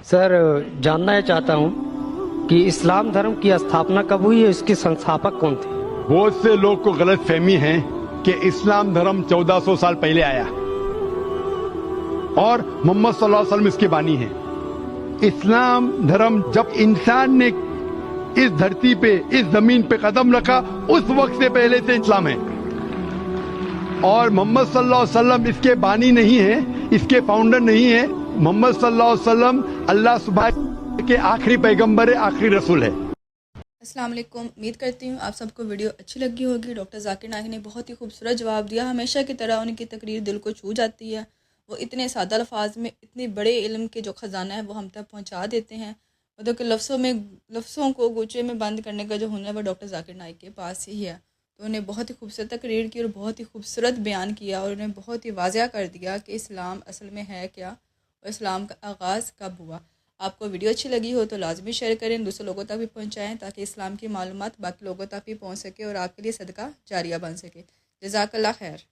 Sir, जानना ये चाहता हूँ कि इस्लाम धर्म की स्थापना कब हुई है, इसके संस्थापक कौन थे? बहुत से लोग को गलत फहमी है कि इस्लाम धर्म 1400 साल पहले आया और मोहम्मद सल्लल्लाहु अलैहि वसल्लम इसके बानी हैं। इस्लाम धर्म जब इंसान ने इस धरती पे, इस जमीन पे कदम रखा, उस वक्त से पहले से इस्लाम है। और मोहम्मद सल्लल्लाहु अलैहि वसल्लम इसके बानी नहीं है, इसके फाउंडर नहीं है। मोहम्मद सल्लल्लाहु अलैहि वसल्लम अल्लाह सुबहान के आखिरी पैगंबर है, आखिरी रसूल है। अस्सलाम वालेकुम। उम्मीद करती हूँ आप सबको वीडियो अच्छी लगी होगी। डॉक्टर जाकिर नाइक ने बहुत ही खूबसूरत जवाब दिया। हमेशा की तरह उनकी तकरीर दिल को छू जाती है। वो इतने सादा अल्फाज में इतने बड़े इल्म के जो ख़जाना है वो हम तक पहुँचा देते हैं। मतलब कि लफ्ज़ों को गुच्छे में बंद करने का जो हुनर है वो डॉक्टर जाकिर नाइक के पास ही है। तो उन्हें बहुत ही खूबसूरत तकरीर की और बहुत ही खूबसूरत बयान किया और उन्हें बहुत ही वाज़ह कर दिया कि इस्लाम असल में है क्या और इस्लाम का आगाज़ कब हुआ। आपको वीडियो अच्छी लगी हो तो लाजमी शेयर करें, दूसरे लोगों तक भी पहुंचाएं ताकि इस्लाम की मालूमात बाकी लोगों तक भी पहुंच सके और आपके लिए सदका जारिया बन सके। जज़ाकल्लाह खैर।